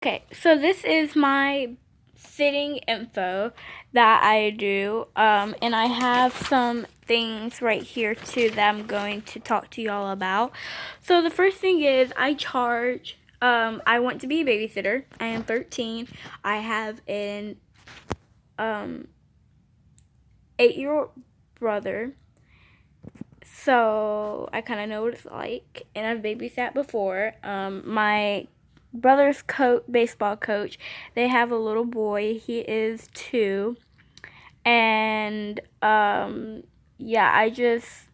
Okay, so this is my sitting info that I do, and I have some things right here too that I'm going to talk to y'all about. So the first thing is I charge. I want to be a babysitter. I am 13. I have an 8-year-old brother, so I kind of know what it's like, and I've babysat before. My brother's baseball coach, they have a little boy. He is 2, and yeah, I just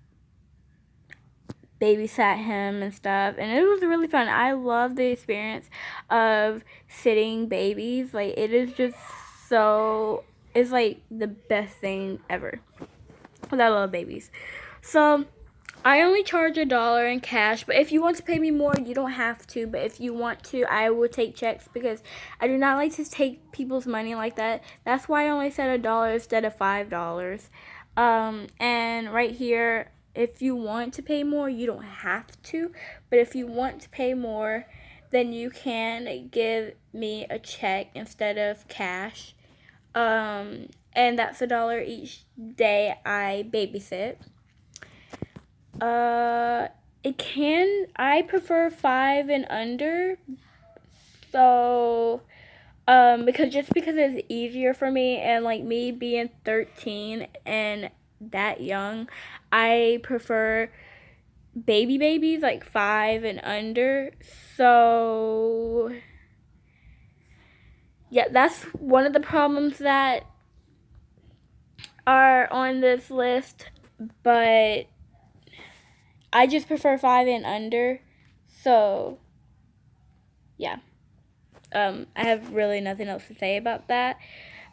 babysat him and stuff, and it was really fun. I love the experience of sitting babies. Like, it is just so, it's like the best thing ever. I love babies. So I only charge $1 in cash, but if you want to pay me more, you don't have to. But if you want to, I will take checks because I do not like to take people's money like that. That's why I only said $1 instead of $5. And right here, if you want to pay more, you don't have to. But if you want to pay more, then you can give me a check instead of cash. And that's $1 each day I babysit. Uh, I prefer 5 and under. So, because it's easier for me, and like me being 13 and that young, I prefer babies like 5 and under. So, yeah, that's one of the problems that are on this list, but I just prefer 5 and under. So, yeah. I have really nothing else to say about that.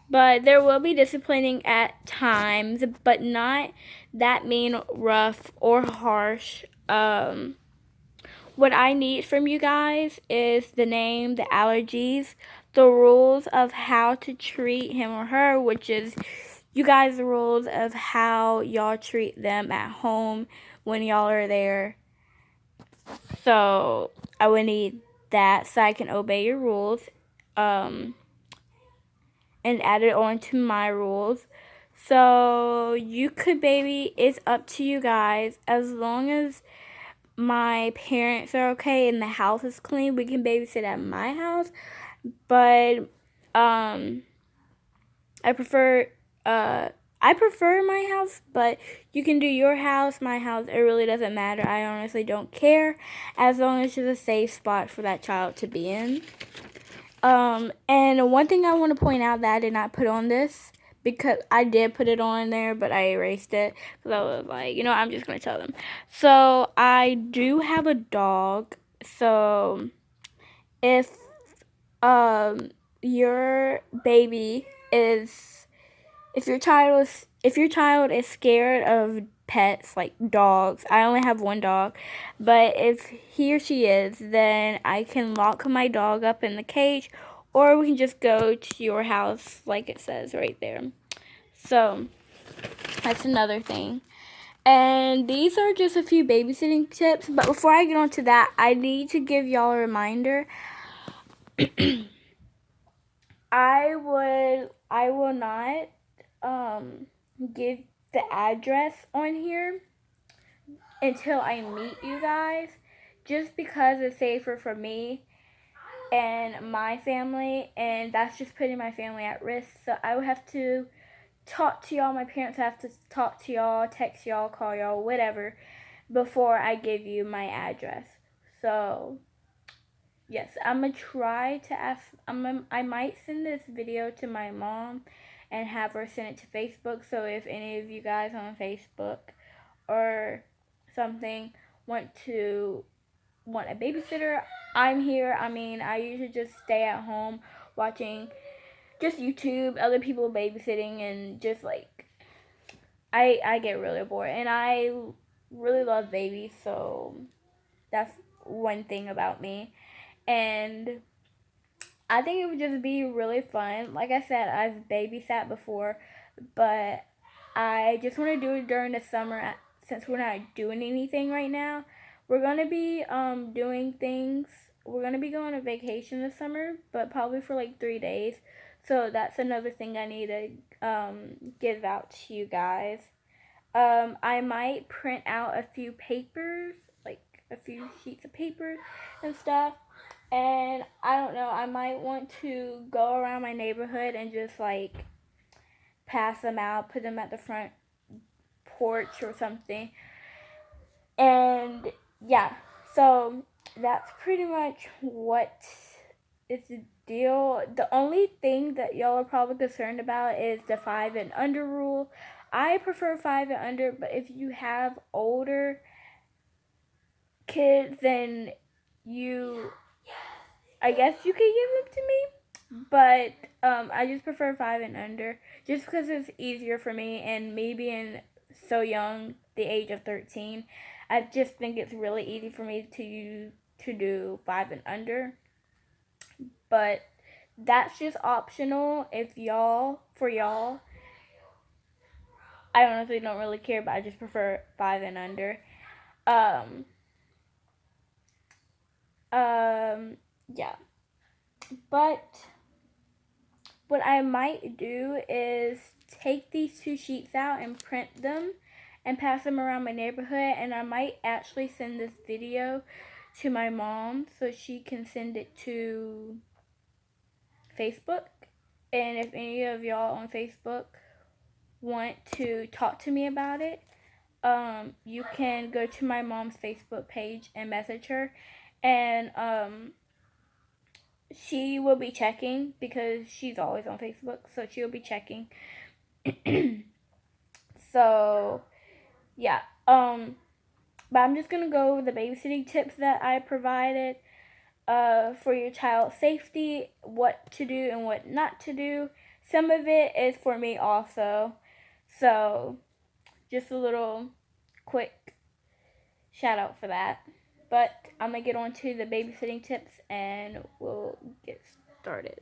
But there will be disciplining at times, but not that mean, rough, or harsh. What I need from you guys is the name, the allergies, the rules of how to treat him or her, which is you guys' rules of how y'all treat them at home when y'all are there. So I would need that so I can obey your rules, and add it on to my rules. So you could baby, it's up to you guys. As long as my parents are okay and the house is clean, we can babysit at my house. But I prefer I prefer my house, but you can do your house, my house. It really doesn't matter. I honestly don't care as long as it's a safe spot for that child to be in. And one thing I want to point out that I did not put on this, because I did put it on there, but I erased it because I was like, I'm just going to tell them. So I do have a dog. So if your baby is, if your child is scared of pets like dogs, I only have one dog, but if he or she is, then I can lock my dog up in the cage, or we can just go to your house like it says right there. So that's another thing. And these are just a few babysitting tips, but before I get on to that, I need to give y'all a reminder. I will not give the address on here until I meet you guys, just because it's safer for me and my family, and that's just putting my family at risk. So I would have to talk to y'all, my parents have to talk to y'all, text y'all, call y'all, whatever, before I give you my address. So yes, I'm gonna try to ask. I might send this video to my mom and have her send it to Facebook. So if any of you guys on Facebook or something want a babysitter, I'm here. I mean, I usually just stay at home watching just YouTube, other people babysitting, and just like I get really bored, and I really love babies, so that's one thing about me. And I think it would just be really fun. Like I said, I've babysat before, but I just want to do it during the summer since we're not doing anything right now. We're going to be doing things we're going to be going on vacation this summer, but probably for like 3 days. So that's another thing I need to give out to you guys. I might print out a few papers, like a few sheets of paper and stuff. And I don't know, I might want to go around my neighborhood and just like pass them out, put them at the front porch or something. And yeah, so that's pretty much what is the deal. The only thing that y'all are probably concerned about is the 5 and under rule. I prefer 5 and under, but if you have older kids, then I guess you could give them to me. But I just prefer 5 and under, just because it's easier for me, and me being so young, the age of 13, I just think it's really easy for me to do 5 and under. But that's just optional if for y'all. I honestly don't really care, but I just prefer 5 and under. Yeah. But what I might do is take these 2 sheets out and print them and pass them around my neighborhood, and I might actually send this video to my mom so she can send it to Facebook. And if any of y'all on Facebook want to talk to me about it, you can go to my mom's Facebook page and message her, and she will be checking because she's always on Facebook, so she'll be checking. So yeah, but I'm just gonna go over the babysitting tips that I provided for your child's safety, what to do and what not to do. Some of it is for me also, so just a little quick shout out for that. But I'm gonna get on to the babysitting tips and we'll get started.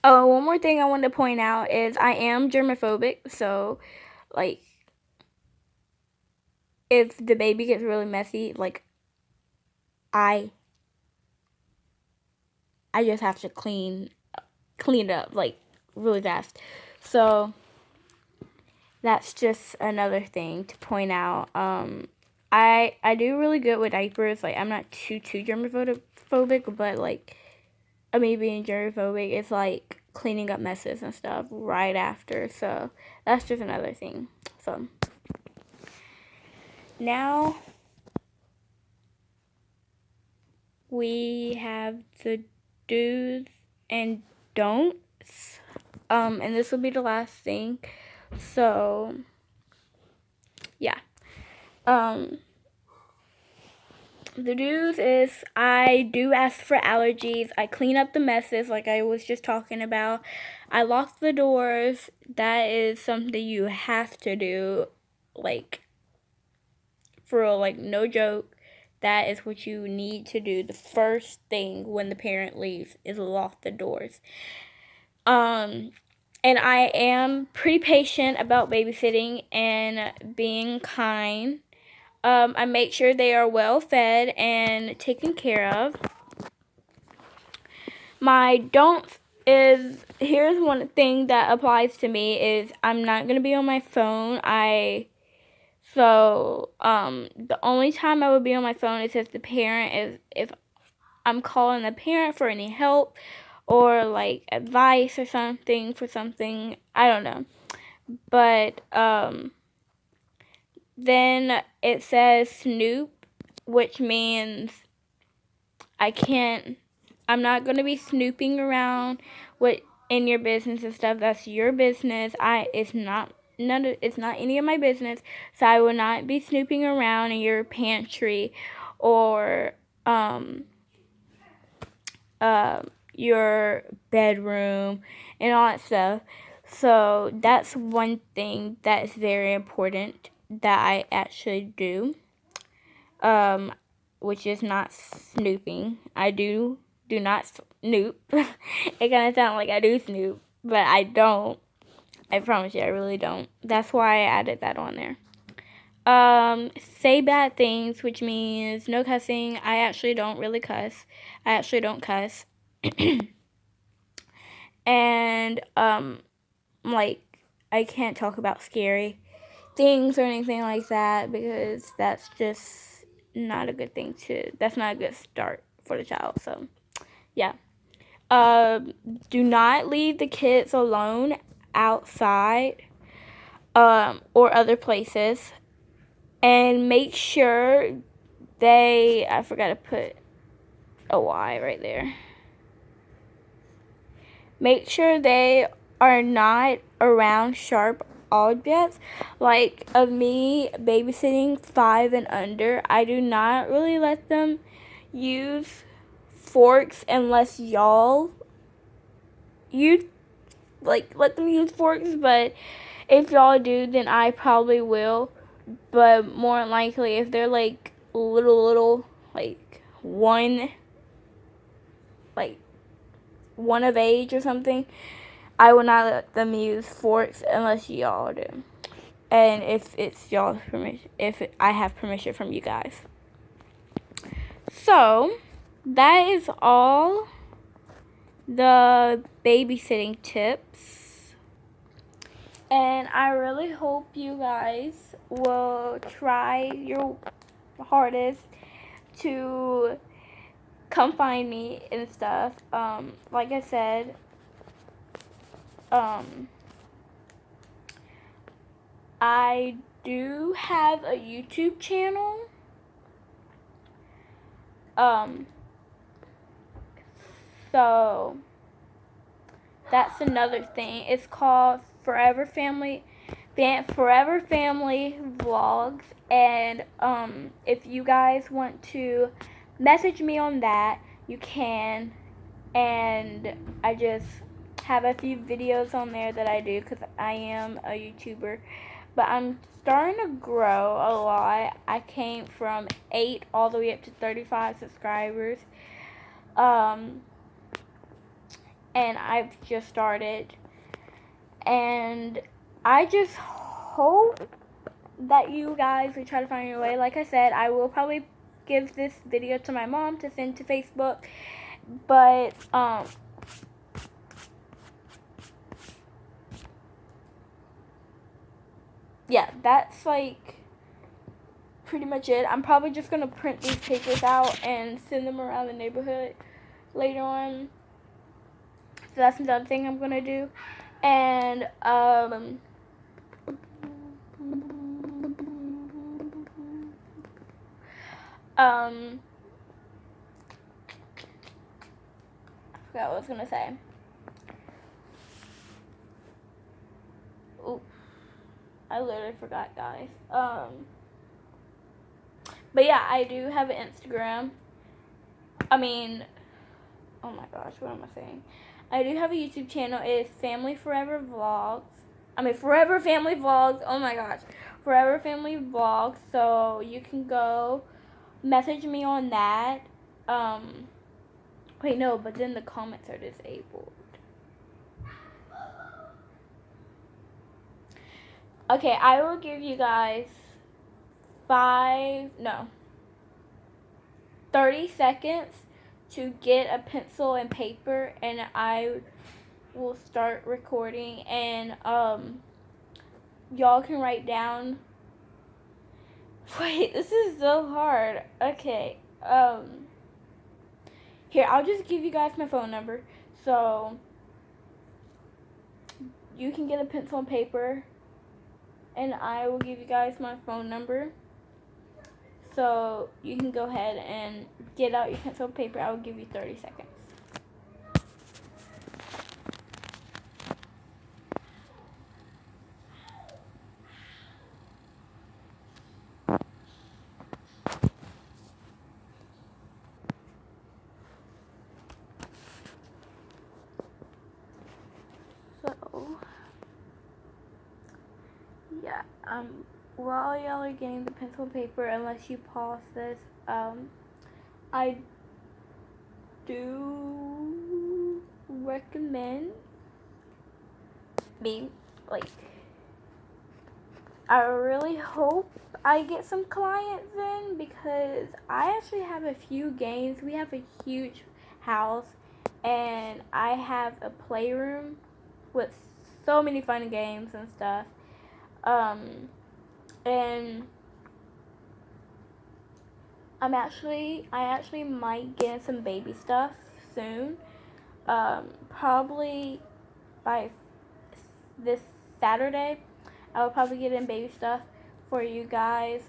Oh, one more thing I wanted to point out is I am germophobic, so like if the baby gets really messy, like I just have to clean it up like really fast. So that's just another thing to point out. I do really good with diapers. Like I'm not too germophobic, but like me being germophobic, it's like cleaning up messes and stuff right after. So that's just another thing. So now we have the do's and don'ts. And this will be the last thing. So yeah. The do's is I do ask for allergies. I clean up the messes like I was just talking about. I lock the doors. That is something you have to do. Like, for real, like no joke. That is what you need to do. The first thing when the parent leaves is lock the doors. And I am pretty patient about babysitting and being kind. I make sure they are well fed and taken care of. My don'ts is, here's one thing that applies to me is I'm not going to be on my phone. The only time I would be on my phone is if I'm calling the parent for any help or like advice or something for something, I don't know. But then it says snoop, which means I'm not going to be snooping around in your business and stuff. That's your business. It's not any of my business. So I will not be snooping around in your pantry or your bedroom and all that stuff. So that's one thing that is very important that I actually do. Which is not snooping. I do not snoop. It kind of sounds like I do snoop, but I don't. I promise you, I really don't. That's why I added that on there. Say bad things, which means no cussing. I actually don't really cuss. I actually don't cuss. And, like, I can't talk about scary things or anything like that, because that's just not a good thing that's not a good start for the child. So, yeah. Do not leave the kids alone outside, or other places. And make sure I forgot to put a Y right there. Make sure they are not around sharp objects. Like of me babysitting 5 and under, I do not really let them use forks unless y'all let them use forks, but if y'all do, then I probably will. But more likely, if they're like little, like one of age or something, I will not let them use forks unless y'all do. And if it's y'all's permission, I have permission from you guys. So, that is all the babysitting tips. And I really hope you guys will try your hardest to come find me and stuff. Like I said, I do have a YouTube channel. So that's another thing. It's called Forever Family Vlogs. And if you guys want to message me on that, you can. And I just have a few videos on there that I do because I am a YouTuber. But I'm starting to grow a lot. I came from 8 all the way up to 35 subscribers. And I've just started. And I just hope that you guys will try to find your way. Like I said, I will probably give this video to my mom to send to Facebook. But, yeah, that's like pretty much it. I'm probably just going to print these papers out and send them around the neighborhood later on. So that's another thing I'm going to do. And, I forgot what I was going to say. Ooh, I literally forgot, guys. But yeah, I do have an Instagram. Oh my gosh, what am I saying? I do have a YouTube channel. It's Family Forever Vlogs. Forever Family Vlogs. Oh my gosh. Forever Family Vlogs. So you can go message me on that. Wait, no, but then the comments are disabled. Okay, I will give you guys 30 seconds to get a pencil and paper, and I will start recording. And y'all can write down. Wait, this is so hard. Okay, here, I'll just give you guys my phone number, so you can get a pencil and paper, and I will give you guys my phone number. So you can go ahead and get out your pencil and paper. I will give you 30 seconds. So, yeah, while y'all are getting the pencil and paper, unless you pause this, I do recommend being, I really hope I get some clients in because I actually have a few games. We have a huge house and I have a playroom with so many fun games and stuff. And I actually might get some baby stuff soon. Probably by this Saturday, I will probably get in baby stuff for you guys,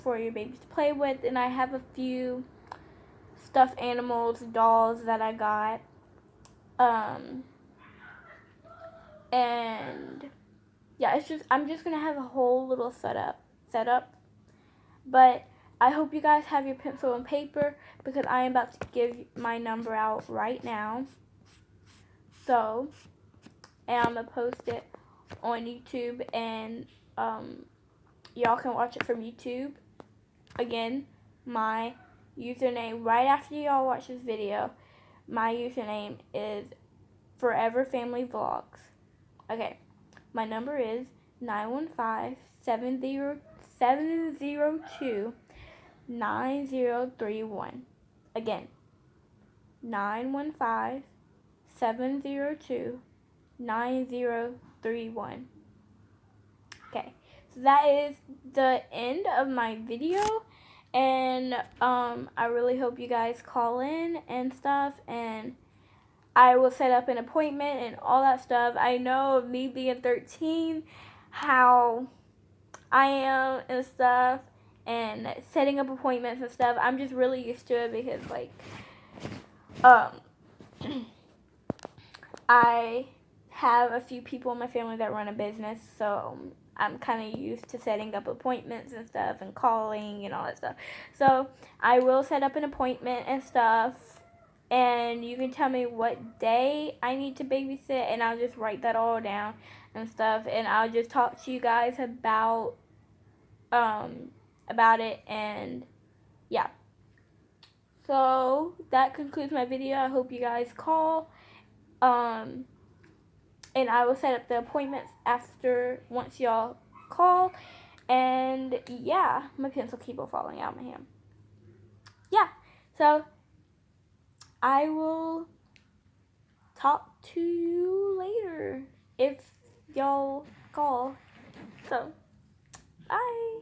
for your babies to play with. And I have a few stuffed animals, dolls that I got. And yeah, I'm just gonna have a whole little setup. But I hope you guys have your pencil and paper because I am about to give my number out right now. So, and I'm gonna post it on YouTube, and y'all can watch it from YouTube. Again, my username right after y'all watch this video, my username is Forever Family Vlogs. Okay, my number is 915-702-9031. Again, 915-702-9031. Okay, so that is the end of my video, and I really hope you guys call in and stuff, and I will set up an appointment and all that stuff. I know of me being 13, how I am and stuff, and setting up appointments and stuff. I'm just really used to it because, like, I have a few people in my family that run a business, so I'm kind of used to setting up appointments and stuff and calling and all that stuff. So I will set up an appointment and stuff, and you can tell me what day I need to babysit, and I'll just write that all down and stuff, and I'll just talk to you guys about it, and yeah. So that concludes my video. I hope you guys call. And I will set up the appointments once y'all call. And yeah, my pencil keeps falling out of my hand. Yeah, so I will talk to you later if y'all call. So, bye.